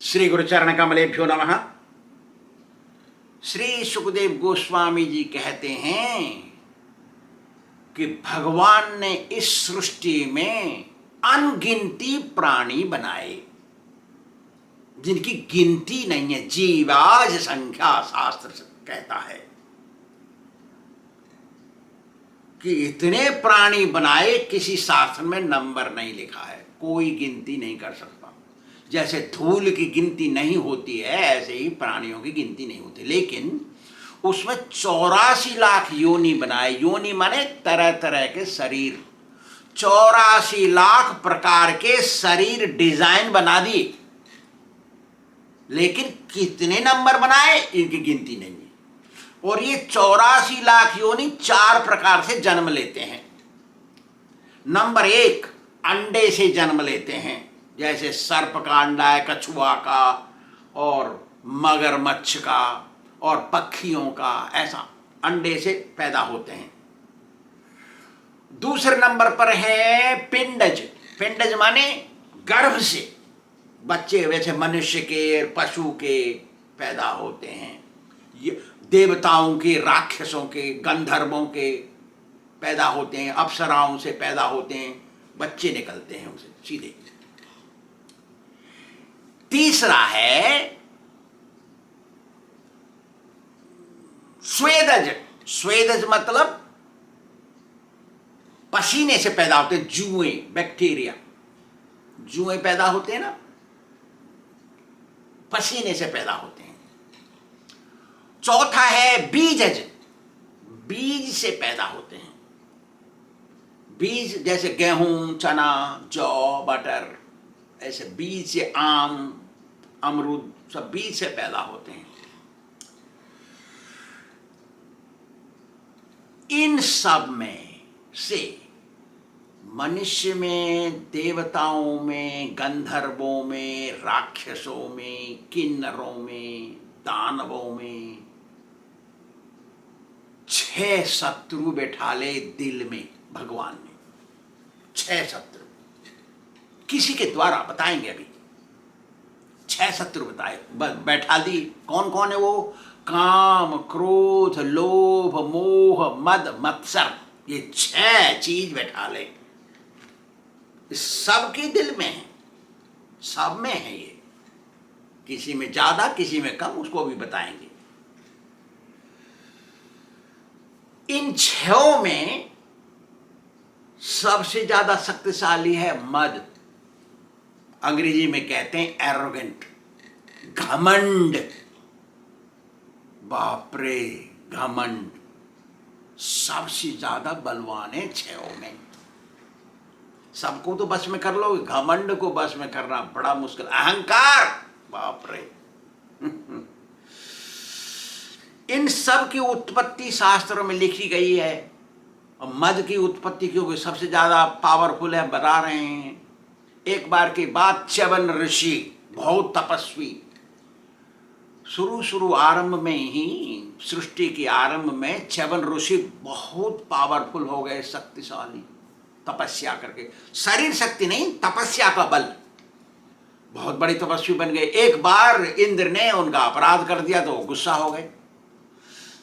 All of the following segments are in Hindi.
श्री गुरुचरण कमलेभ्यो नमः। श्री सुखदेव गोस्वामी जी कहते हैं कि भगवान ने इस सृष्टि में अनगिनती प्राणी बनाए जिनकी गिनती नहीं है। जीवाज संख्या शास्त्र कहता है कि इतने प्राणी बनाए, किसी शास्त्र में नंबर नहीं लिखा है, कोई गिनती नहीं कर सकता। जैसे धूल की गिनती नहीं होती है, ऐसे ही प्राणियों की गिनती नहीं होती। लेकिन उसमें 84 लाख योनि बनाए। योनि माने तरह तरह के शरीर। 84 लाख प्रकार के शरीर डिजाइन बना दिए, लेकिन कितने नंबर बनाए इनकी गिनती नहीं है। और ये 84 लाख योनि 4 प्रकार से जन्म लेते हैं। नंबर 1, अंडे से जन्म लेते हैं, जैसे सर्प का अंडा है, कछुआ का और मगरमच्छ का और पक्षियों का, ऐसा अंडे से पैदा होते हैं। दूसरे नंबर पर है पिंडज। पिंडज माने गर्भ से बच्चे, वैसे मनुष्य के, पशु के पैदा होते हैं। ये देवताओं के, राक्षसों के, गंधर्वों के पैदा होते हैं, अप्सराओं से पैदा होते हैं, बच्चे निकलते हैं उनसे सीधे। तीसरा है स्वेदज। स्वेदज मतलब पसीने से पैदा होते हैं, जुएं, बैक्टीरिया, जुएं पैदा होते हैं ना, पसीने से पैदा होते हैं। चौथा है बीजज। बीज से पैदा होते हैं। बीज जैसे गेहूं, चना, जौ, बटर, ऐसे बीज से आम, अमरूद, सब बीज से पैदा होते हैं। इन सब में से मनुष्य में, देवताओं में, गंधर्वों में, राक्षसों में, किन्नरों में, दानवों में 6 शत्रु बैठा ले दिल में भगवान ने। 6 शत्रु किसी के द्वारा बताएंगे अभी। 6 शत्रु बताए, बैठा दी। कौन कौन है वो? काम, क्रोध, लोभ, मोह, मद, मत्सर, ये 6 चीज बैठा ले। सबके दिल में है, सब में है ये, किसी में ज्यादा किसी में कम, उसको भी बताएंगे। इन 6 में सबसे ज्यादा शक्तिशाली है मद। अंग्रेजी में कहते हैं एरोगेंट, घमंड। बाप रे, घमंड सबसे ज्यादा बलवान है 6 में। सबको तो बस में कर लोगे, घमंड को बस में करना बड़ा मुश्किल। अहंकार, बाप रे। इन सब की उत्पत्ति शास्त्रों में लिखी गई है। और मद की उत्पत्ति क्योंकि सबसे ज्यादा पावरफुल है, बता रहे हैं। एक बार की बात, च्यवन ऋषि बहुत तपस्वी, शुरू आरंभ में ही, सृष्टि के आरंभ में च्यवन ऋषि बहुत पावरफुल हो गए, शक्तिशाली, तपस्या करके। शरीर शक्ति नहीं, तपस्या का बल, बहुत बड़ी तपस्वी बन गए। एक बार इंद्र ने उनका अपराध कर दिया तो गुस्सा हो गए।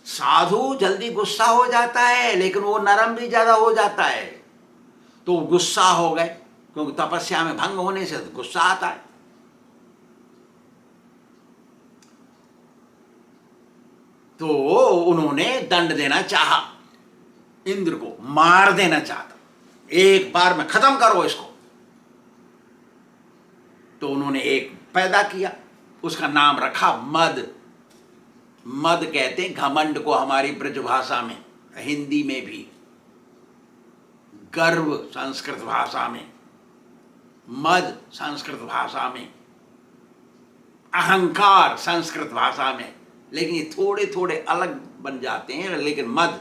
साधु जल्दी गुस्सा हो जाता है, लेकिन वो नरम भी ज्यादा हो जाता है, तो गुस्सा हो गए, क्योंकि तपस्या में भंग होने से गुस्सा आता है। तो उन्होंने दंड देना चाहा, इंद्र को मार देना चाहता, एक बार में खत्म करो इसको। तो उन्होंने एक पैदा किया, उसका नाम रखा मद। मद कहते हैं घमंड को हमारी ब्रजभाषा में, हिंदी में भी, गर्व संस्कृत भाषा में, मद संस्कृत भाषा में, अहंकार संस्कृत भाषा में, लेकिन ये थोड़े थोड़े अलग बन जाते हैं। लेकिन मद,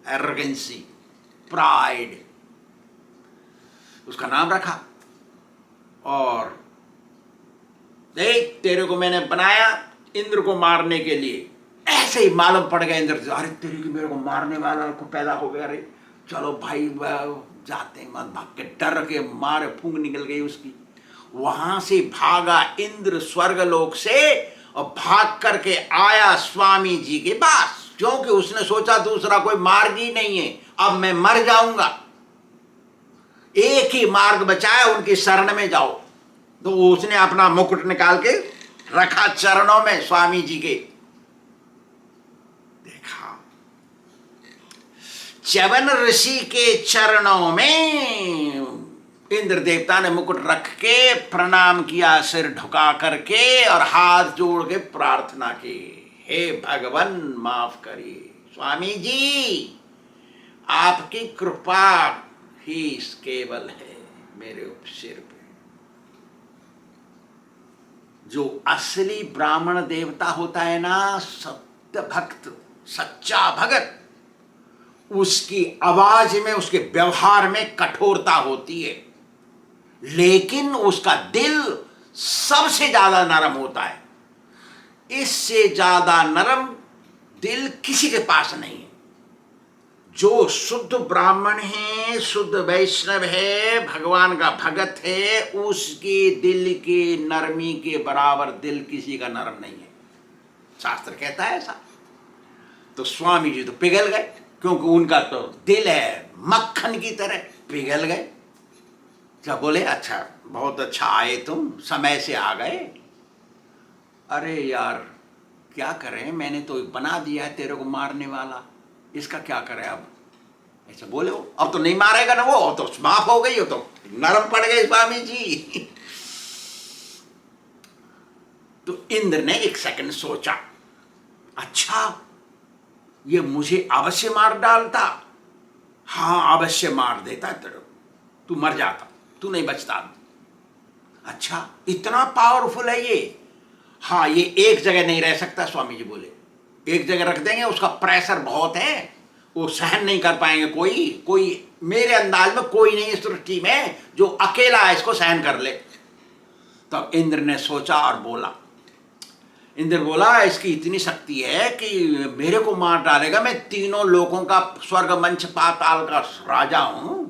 एरोगेंसी, प्राइड, उसका नाम रखा। और देख, तेरे को मैंने बनाया इंद्र को मारने के लिए। ऐसे ही मालूम पड़ गया इंद्र से, अरे तेरे की मेरे को मारने वाला को पैदा हो गया। अरे चलो भाई जाते हैं, मत भाग के, डर के मारे फूंक निकल गई उसकी। वहां से भागा इंद्र स्वर्गलोक से और भाग करके आया स्वामी जी के पास, क्योंकि उसने सोचा दूसरा कोई मार्ग ही नहीं है, अब मैं मर जाऊंगा, एक ही मार्ग बचा है, उनकी शरण में जाओ। तो उसने अपना मुकुट निकाल के रखा चरणों में स्वामी जी के। देखा, च्यवन ऋषि के चरणों में इंद्र देवता ने मुकुट रख के प्रणाम किया, सिर झुका करके और हाथ जोड़ के प्रार्थना की, हे भगवान माफ करिए, स्वामी जी आपकी कृपा ही केवल है मेरे सिर पे। जो असली ब्राह्मण देवता होता है ना, सत्य भक्त, सच्चा भगत, उसकी आवाज में, उसके व्यवहार में कठोरता होती है, लेकिन उसका दिल सबसे ज्यादा नरम होता है। इससे ज्यादा नरम दिल किसी के पास नहीं है। जो शुद्ध ब्राह्मण है, शुद्ध वैष्णव है, भगवान का भगत है, उसके दिल की नरमी के बराबर दिल किसी का नरम नहीं है, शास्त्र कहता है ऐसा। तो स्वामी जी तो पिघल गए, क्योंकि उनका तो दिल है मक्खन की तरह, पिघल गए। क्या बोले, अच्छा बहुत अच्छा आए तुम, समय से आ गए। अरे यार क्या करें, मैंने तो बना दिया है तेरे को मारने वाला, इसका क्या करें अब, ऐसा बोले हो। अब तो नहीं मारेगा ना वो, तो माफ हो गई, हो तो नरम पड़ गए स्वामी जी। तो इंद्र ने एक सेकंड सोचा, अच्छा ये मुझे अवश्य मार डालता, हाँ अवश्य मार देता तेरे को, तू मर जाता, तू नहीं बचता। अच्छा इतना पावरफुल है ये, हाँ ये एक जगह नहीं रह सकता, स्वामी जी बोले एक जगह रख देंगे, उसका प्रेशर बहुत है, वो सहन नहीं कर पाएंगे। कोई मेरे अंदाज में कोई नहीं इस सृष्टि में जो अकेला इसको सहन कर ले। तब इंद्र ने सोचा और बोला, इंद्र बोला इसकी इतनी शक्ति है कि मेरे को मार डालेगा, मैं तीनों लोगों का, स्वर्ग मंच पाताल का राजा हूं।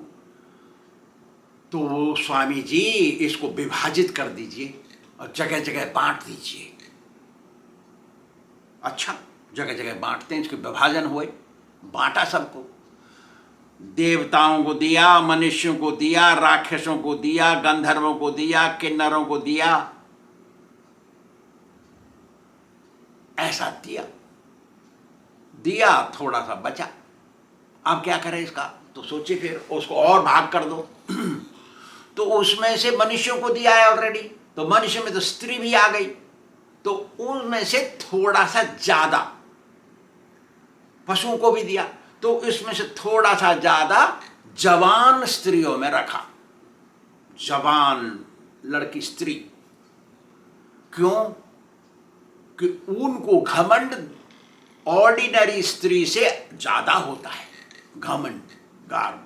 तो स्वामी जी इसको विभाजित कर दीजिए और जगह जगह बांट दीजिए। अच्छा जगह जगह बांटते हैं, इसके विभाजन हुए, बांटा सबको, देवताओं को दिया, मनुष्यों को दिया, राक्षसों को दिया, गंधर्वों को दिया, किन्नरों को दिया, ऐसा दिया, थोड़ा सा बचा। अब क्या करें इसका, तो सोचे फिर उसको और भाग कर दो। तो उसमें से मनुष्यों को दिया है ऑलरेडी, तो मनुष्य में तो स्त्री भी आ गई, तो उनमें से थोड़ा सा ज्यादा पशुओं को भी दिया, तो इसमें से थोड़ा सा ज्यादा जवान स्त्रियों में रखा, जवान लड़की स्त्री। क्यों कि उनको घमंड ऑर्डिनरी स्त्री से ज्यादा होता है, घमंड गर्व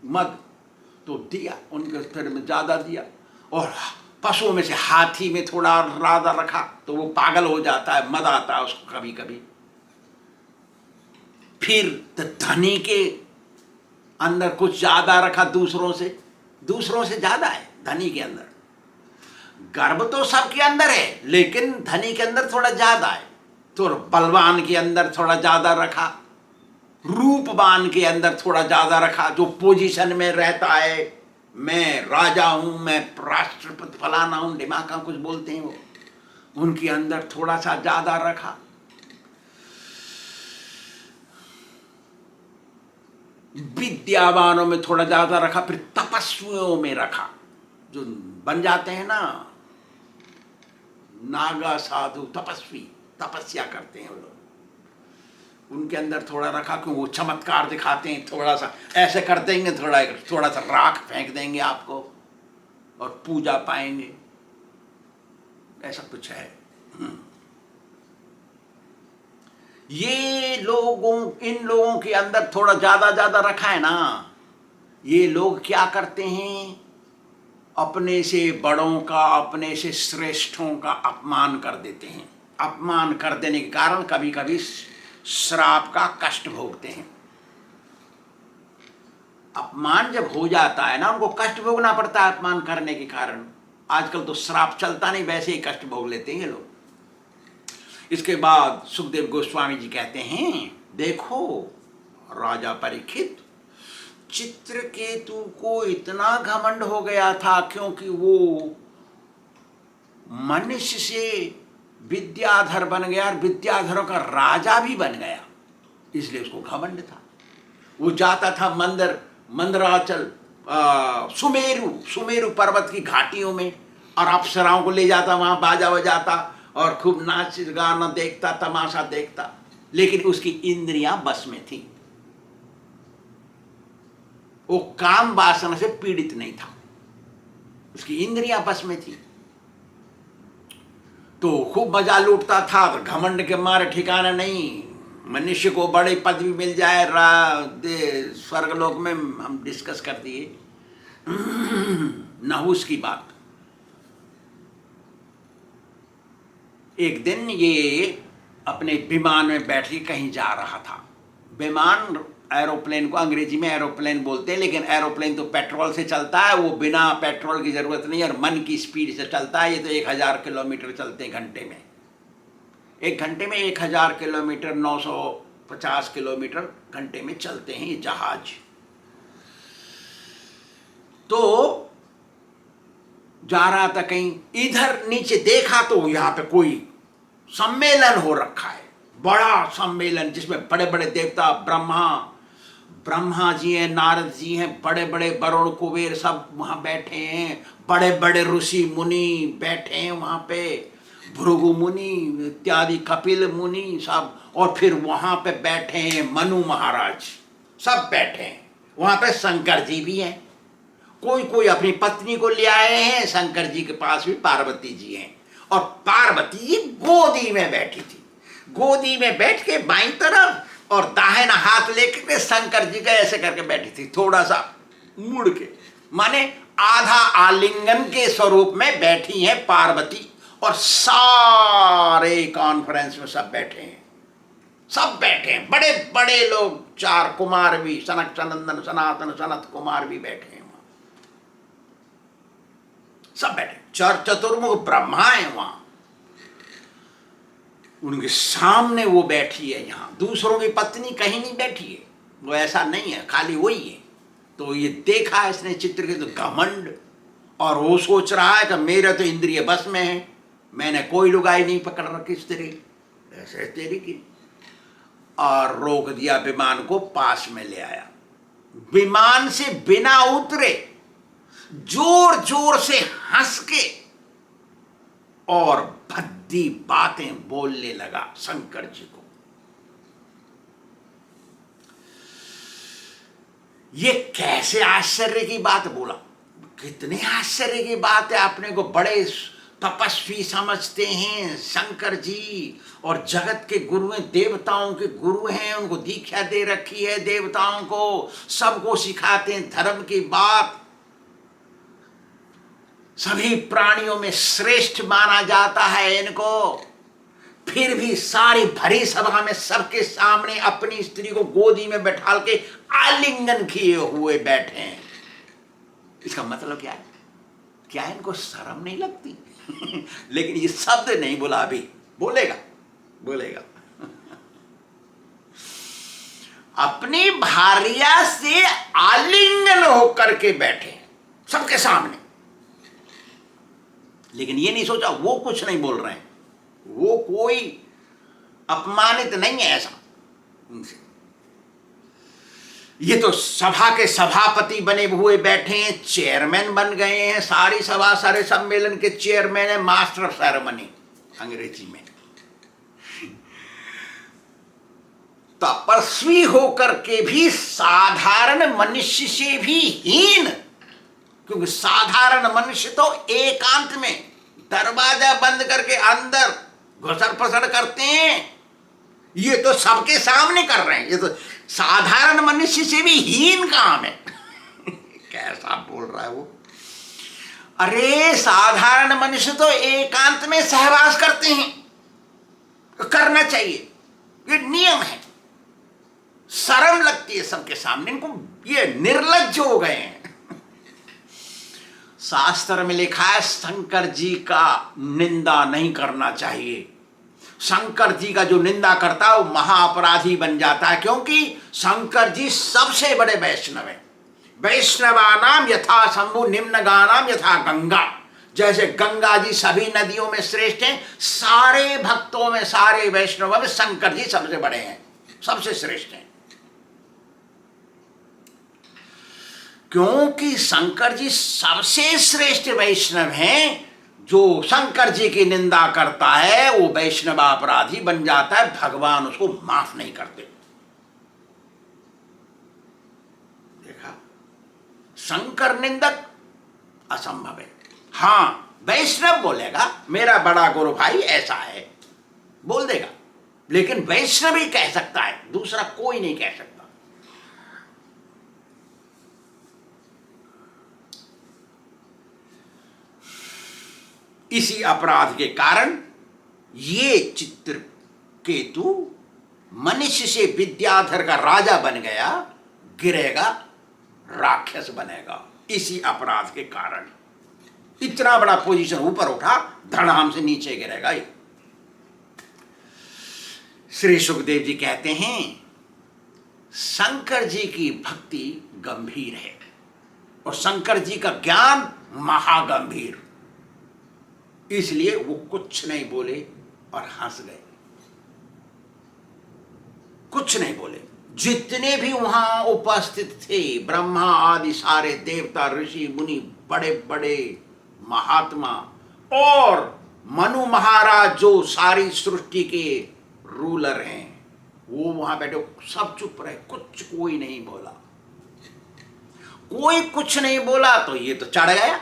मद, तो दिया उनके स्तर में ज्यादा दिया। और पशुओं में से हाथी में थोड़ा ज्यादा रखा, तो वो पागल हो जाता है, मद आता है उसको कभी कभी। फिर तो धनी के अंदर कुछ ज्यादा रखा, दूसरों से ज्यादा है धनी के अंदर। गर्व तो सबके अंदर है, लेकिन धनी के अंदर थोड़ा ज्यादा है। तो बलवान के अंदर थोड़ा ज्यादा रखा, रूपवान के अंदर थोड़ा ज्यादा रखा, जो पोजीशन में रहता है, मैं राजा हूं, मैं राष्ट्रपति फलाना हूं, दिमाग का कुछ बोलते हैं वो, उनके अंदर थोड़ा सा ज्यादा रखा। विद्यावानों में थोड़ा ज्यादा रखा, फिर तपस्वियों में रखा, जो बन जाते हैं ना नागा साधु तपस्वी, तपस्या करते हैं वो लोग, उनके अंदर थोड़ा रखा, क्यों वो चमत्कार दिखाते हैं, थोड़ा सा ऐसे कर देंगे, थोड़ा सा राख फेंक देंगे आपको और पूजा पाएंगे, ऐसा कुछ है। ये इन लोगों के अंदर थोड़ा ज्यादा रखा है ना, ये लोग क्या करते हैं, अपने से बड़ों का, अपने से श्रेष्ठों का अपमान कर देते हैं। अपमान कर देने के कारण कभी कभी श्राप का कष्ट भोगते हैं। अपमान जब हो जाता है ना, उनको कष्ट भोगना पड़ता है अपमान करने के कारण। आजकल तो श्राप चलता नहीं, वैसे ही कष्ट भोग लेते हैं ये लोग। इसके बाद सुखदेव गोस्वामी जी कहते हैं, देखो राजा परीक्षित, चित्रकेतु को इतना घमंड हो गया था क्योंकि वो मनुष्य से विद्याधर बन गया और विद्याधरों का राजा भी बन गया, इसलिए उसको घमंड था। वो जाता था मंदराचल, सुमेरु पर्वत की घाटियों में, और अप्सराओं को ले जाता, वहां बाजा बजाता और खूब नाच गाना देखता, तमाशा देखता, लेकिन उसकी इंद्रियां बस में थी। वो काम वासना से पीड़ित नहीं था, उसकी इंद्रियां बस में थी। तो खूब मजा लूटता था, तो घमंड के मारे ठिकाना नहीं। मनुष्य को बड़ी पदवी मिल जाए स्वर्गलोक में, हम डिस्कस कर दिए नहुस की बात। एक दिन ये अपने विमान में बैठ के कहीं जा रहा था। विमान एरोप्लेन को अंग्रेजी में एरोप्लेन बोलते हैं, लेकिन एरोप्लेन तो पेट्रोल से चलता है, वो बिना पेट्रोल की जरूरत नहीं और मन की स्पीड से चलता है। ये तो 1000 किलोमीटर चलते हैं घंटे में। एक घंटे में 1000 किलोमीटर, 950 किलोमीटर घंटे में चलते हैं ये जहाज। तो जा रहा था कहीं, इधर नीचे देखा तो यहाँ पे कोई सम्मेलन हो रखा है, बड़ा सम्मेलन, जिसमें बड़े बड़े देवता, ब्रह्मा जी हैं, नारद जी हैं, बड़े बड़े वरुण कुबेर सब वहाँ बैठे हैं, बड़े बड़े ऋषि मुनि बैठे हैं वहाँ पे, भृगु मुनि इत्यादि, कपिल मुनि सब, और फिर वहाँ पे बैठे हैं मनु महाराज, सब बैठे हैं वहाँ पे। शंकर जी भी हैं, कोई कोई अपनी पत्नी को ले आए हैं। शंकर जी के पास भी पार्वती जी हैं, और पार्वती जी गोदी में बैठी थी। गोदी में बैठ के बाईं तरफ और दाहिना हाथ लेकर शंकर जी का ऐसे करके बैठी थी, थोड़ा सा मुड़ के, माने आधा आलिंगन के स्वरूप में बैठी हैं पार्वती। और सारे कॉन्फ्रेंस में सब बैठे हैं, सब बैठे हैं, बड़े बड़े लोग, 4 कुमार भी, सनक सनंदन सनातन सनत कुमार भी बैठे हैं वहां, सब बैठे। चतुर्मुख ब्रह्मा है वहां, उनके सामने वो बैठी है। यहाँ दूसरों की पत्नी कहीं नहीं बैठी है, वो ऐसा नहीं है, खाली वही है। तो ये देखा इसने चित्र के, तो घमंड, और वो सोच रहा है कि मेरा तो इंद्रिय बस में है, मैंने कोई लुगाई नहीं पकड़ रखी स्त्री, ऐसे तेरी की, और रोक दिया विमान को, पास में ले आया। विमान से बिना उतरे जोर जोर से हंस के और भद्दी बातें बोलने लगा शंकर जी को। ये कैसे आश्चर्य की बात बोला, कितने आश्चर्य की बात है। अपने को बड़े तपस्वी समझते हैं शंकर जी, और जगत के गुरु हैं, देवताओं के गुरु हैं, उनको दीक्षा दे रखी है देवताओं को, सबको सिखाते हैं धर्म की बात, सभी प्राणियों में श्रेष्ठ माना जाता है इनको। फिर भी सारी भरी सभा में सबके सामने अपनी स्त्री को गोदी में बैठाल के आलिंगन किए हुए बैठे हैं। इसका मतलब क्या है? क्या इनको शर्म नहीं लगती? लेकिन ये शब्द नहीं बोला, अभी बोलेगा। अपनी भार्या से आलिंगन होकर के बैठे सबके सामने, लेकिन ये नहीं सोचा, वो कुछ नहीं बोल रहे हैं, वो कोई अपमानित नहीं है ऐसा उनसे। ये तो सभा के सभापति बने हुए बैठे हैं, चेयरमैन बन गए हैं, सारी सभा सारे सम्मेलन के चेयरमैन है, मास्टर ऑफ सेरेमनी अंग्रेजी में। तपस्वी होकर के भी साधारण मनुष्य से भी हीन, क्योंकि साधारण मनुष्य तो एकांत में दरवाजा बंद करके अंदर घुसर फसर करते हैं, ये तो सबके सामने कर रहे हैं। ये तो साधारण मनुष्य से भी हीन काम है। कैसा बोल रहा है वो? अरे साधारण मनुष्य तो एकांत में सहवास करते हैं, करना चाहिए, ये नियम है। शर्म लगती है सबके सामने, इनको ये निर्लज्ज हो गए हैं। शास्त्र में लिखा है शंकर जी का निंदा नहीं करना चाहिए। शंकर जी का जो निंदा करता है वो महाअपराधी बन जाता है, क्योंकि शंकर जी सबसे बड़े वैष्णव हैं। वैष्णवानाम यथा शंभु निम्नगानाम यथा गंगा। जैसे गंगा जी सभी नदियों में श्रेष्ठ हैं, सारे भक्तों में, सारे वैष्णवों में शंकर जी सबसे बड़े हैं, सबसे श्रेष्ठ हैं। क्योंकि शंकर जी सबसे श्रेष्ठ वैष्णव हैं। जो शंकर जी की निंदा करता है वो वैष्णव अपराधी बन जाता है, भगवान उसको माफ नहीं करते। देखा, शंकर निंदक असंभव है। हां, वैष्णव बोलेगा मेरा बड़ा गुरु भाई ऐसा है, बोल देगा, लेकिन वैष्णव ही कह सकता है, दूसरा कोई नहीं कह सकता। इसी अपराध के कारण ये चित्रकेतु मनुष्य से विद्याधर का राजा बन गया, गिरेगा राक्षस बनेगा। इसी अपराध के कारण इतना बड़ा पोजीशन ऊपर उठा, धड़ाम से नीचे गिरेगा। श्री सुखदेव जी कहते हैं शंकर जी की भक्ति गंभीर है और शंकर जी का ज्ञान महागंभीर, इसलिए वो कुछ नहीं बोले और हंस गए, कुछ नहीं बोले। जितने भी वहां उपस्थित थे, ब्रह्मा आदि सारे देवता, ऋषि मुनि, बड़े बड़े महात्मा और मनु महाराज जो सारी सृष्टि के रूलर हैं, वो वहां बैठे, सब चुप रहे, कुछ कोई नहीं बोला। कोई कुछ नहीं बोला तो ये तो चढ़ गया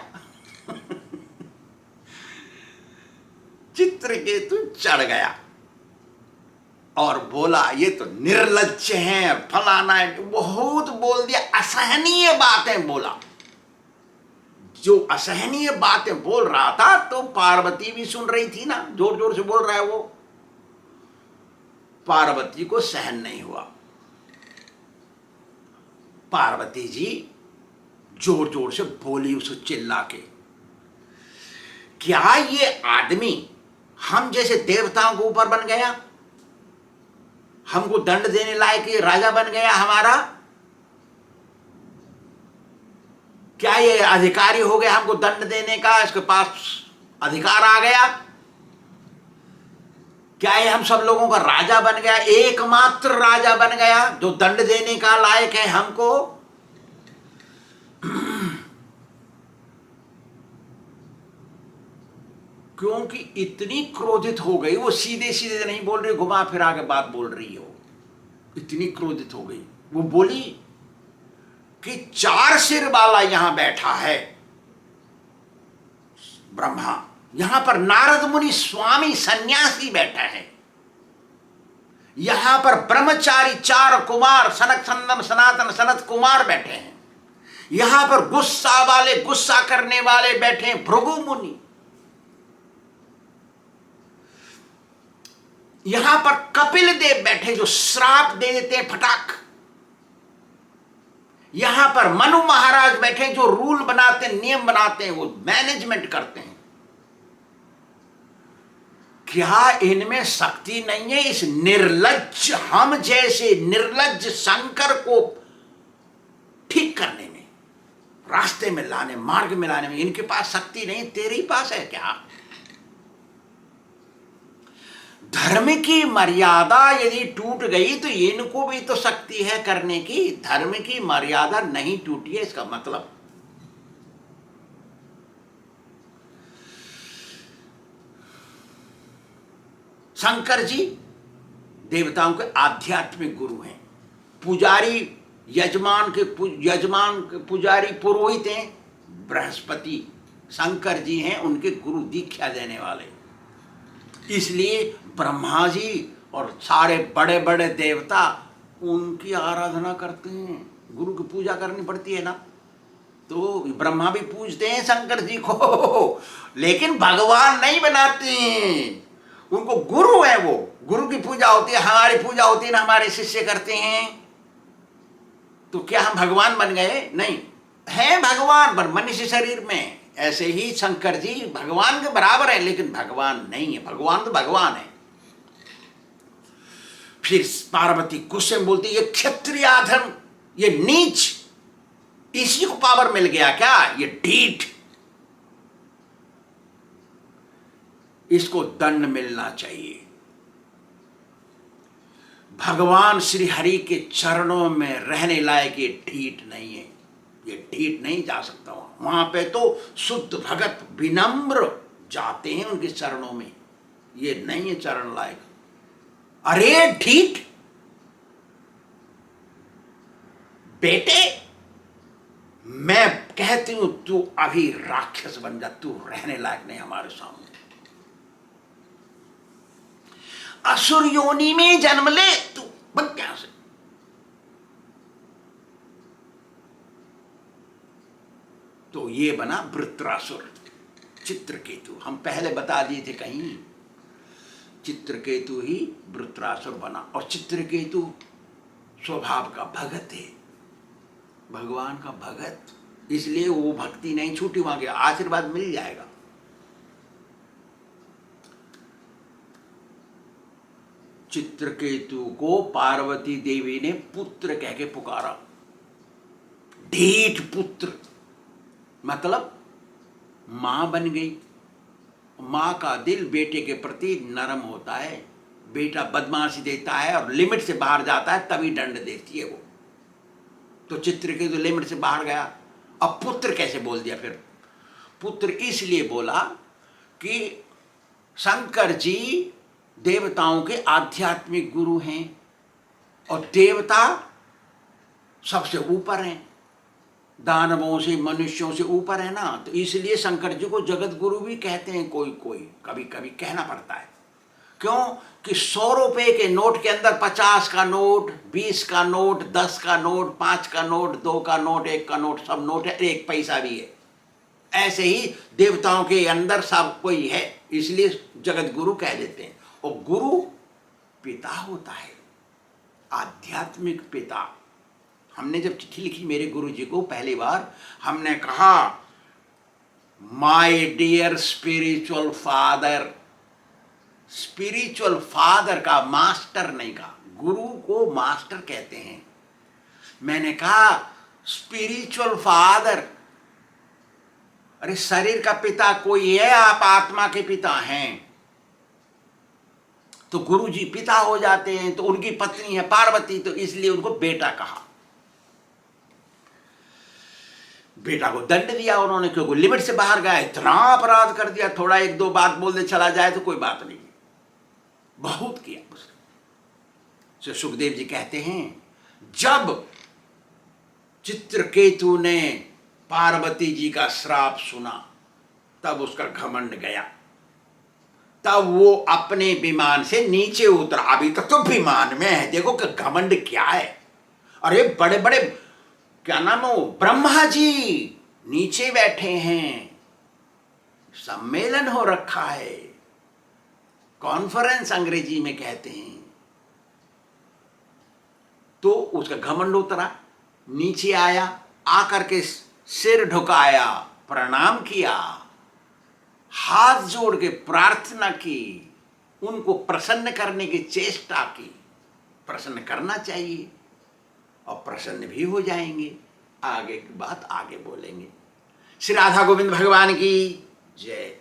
चित्रकेतु चढ़ गया और बोला ये तो निर्लज्ज हैं, फलाना है, बहुत बोल दिया, असहनीय बातें बोला। जो असहनीय बातें बोल रहा था तो पार्वती भी सुन रही थी ना, जोर जोर से बोल रहा है वो। पार्वती को सहन नहीं हुआ, पार्वती जी जोर जोर से बोली उसे चिल्ला के, क्या ये आदमी हम जैसे देवताओं के ऊपर बन गया, हमको दंड देने लायक ये राजा बन गया हमारा? क्या ये अधिकारी हो गया हमको दंड देने का, इसके पास अधिकार आ गया? क्या ये हम सब लोगों का राजा बन गया, एकमात्र राजा बन गया जो दंड देने का लायक है हमको? क्योंकि इतनी क्रोधित हो गई, वो सीधे सीधे नहीं बोल रही, घुमा फिरा के बात बोल रही हो, इतनी क्रोधित हो गई। वो बोली कि 4 सिर वाला यहां बैठा है ब्रह्मा, यहां पर नारद मुनि स्वामी सन्यासी बैठा है, यहां पर ब्रह्मचारी 4 कुमार सनक सनंदन सनातन सनत कुमार बैठे हैं, यहां पर गुस्सा वाले गुस्सा करने वाले बैठे हैं भृगु मुनि, यहां पर कपिल देव बैठे जो श्राप दे देते हैं फटाक, यहां पर मनु महाराज बैठे जो रूल बनाते हैं, नियम बनाते हैं, वो मैनेजमेंट करते हैं। क्या इनमें शक्ति नहीं है इस निर्लज्ज, हम जैसे निर्लज्ज शंकर को ठीक करने में, रास्ते में लाने, मार्ग में लाने में? इनके पास शक्ति नहीं, तेरे ही पास है क्या? धर्म की मर्यादा यदि टूट गई तो इनको भी तो शक्ति है करने की। धर्म की मर्यादा नहीं टूटी है, इसका मतलब शंकर जी देवताओं के आध्यात्मिक गुरु हैं, पुजारी यजमान के पुजारी पुरोहित हैं बृहस्पति, शंकर जी हैं उनके गुरु, दीक्षा देने वाले। इसलिए ब्रह्मा जी और सारे बड़े बड़े देवता उनकी आराधना करते हैं, गुरु की पूजा करनी पड़ती है ना। तो ब्रह्मा भी पूजते हैं शंकर जी को, लेकिन भगवान नहीं बनाते हैं, उनको गुरु है, वो गुरु की पूजा होती है, हमारी पूजा होती है ना, हमारे शिष्य करते हैं। तो क्या हम भगवान बन गए? नहीं, है भगवान पर मनुष्य शरीर में, ऐसे ही शंकर जी भगवान के बराबर है, लेकिन भगवान नहीं है। भगवान तो भगवान है। फिर पार्वती गुस्से में बोलती, ये क्षत्रिय अधर्म, ये नीच, इसी को पावर मिल गया क्या? ये ढीठ, इसको दंड मिलना चाहिए। भगवान श्री हरि के चरणों में रहने लायक ये ढीठ नहीं है, ये ढीठ नहीं जा सकता। वहां पे तो शुद्ध भगत विनम्र जाते हैं उनके चरणों में, ये नहीं है चरण लायक। अरे ढीठ बेटे, मैं कहती हूं तू अभी राक्षस बन जा, तू रहने लायक नहीं हमारे सामने। असुर योनि में जन्म ले, तू बन क्या से? तो ये बना वृत्रासुर, चित्रकेतु। हम पहले बता दिए थे कहीं, चित्रकेतु ही वृत्रासुर बना। और चित्रकेतु स्वभाव का भगत है, भगवान का भगत, इसलिए वो भक्ति नहीं छूटी, वहां के आशीर्वाद मिल जाएगा। चित्रकेतु को पार्वती देवी ने पुत्र कह के पुकारा। ढीठ पुत्र मतलब मां बन गई। मां का दिल बेटे के प्रति नरम होता है, बेटा बदमाशी देता है और लिमिट से बाहर जाता है तभी दंड देती है वो। तो चित्रकेतु लिमिट से बाहर गया। अब पुत्र कैसे बोल दिया? फिर पुत्र इसलिए बोला कि शंकर जी देवताओं के आध्यात्मिक गुरु हैं और देवता सबसे ऊपर हैं, दानवों से मनुष्यों से ऊपर है ना, तो इसलिए शंकर जी को जगत गुरु भी कहते हैं। कोई कोई कभी कभी कहना पड़ता है। क्यों? कि 100 रुपए के नोट के अंदर 50 का नोट, 20 का नोट, 10 का नोट, 5 का नोट, 2 का नोट, 1 का नोट, सब नोट है, 1 पैसा भी है। ऐसे ही देवताओं के अंदर सब कोई है, इसलिए जगत गुरु कह देते हैं। और गुरु पिता होता है, आध्यात्मिक पिता। हमने जब चिट्ठी लिखी मेरे गुरु जी को पहली बार, हमने कहा my dear spiritual father. Spiritual father का मास्टर नहीं कहा, गुरु को मास्टर कहते हैं। मैंने कहा स्पिरिचुअल फादर, अरे शरीर का पिता कोई है, आप आत्मा के पिता हैं। तो गुरु जी पिता हो जाते हैं, तो उनकी पत्नी है पार्वती, तो इसलिए उनको बेटा कहा। बेटा को दंड दिया उन्होंने, क्योंकि लिमिट से बाहर गया, इतना अपराध कर दिया। थोड़ा 1-2 बात बोल दे चला जाए तो कोई बात नहीं, बहुत किया उसने। तो सुखदेव जी कहते हैं, जब चित्रकेतु ने पार्वती जी का श्राप सुना तब उसका घमंड गया। तब वो अपने विमान से नीचे उतरा। अभी तक तो विमान में है, देखो कि घमंड क्या है। अरे बड़े बड़े क्या नाम हो, ब्रह्मा जी नीचे बैठे हैं, सम्मेलन हो रखा है, कॉन्फ्रेंस अंग्रेजी में कहते हैं। तो उसका घमंड उतरा, नीचे आया, आकर के सिर झुकाया, प्रणाम किया, हाथ जोड़ के प्रार्थना की, उनको प्रसन्न करने की चेष्टा की। प्रसन्न करना चाहिए और प्रसन्न भी हो जाएंगे। आगे की बात आगे बोलेंगे। श्री राधा गोविंद भगवान की जय।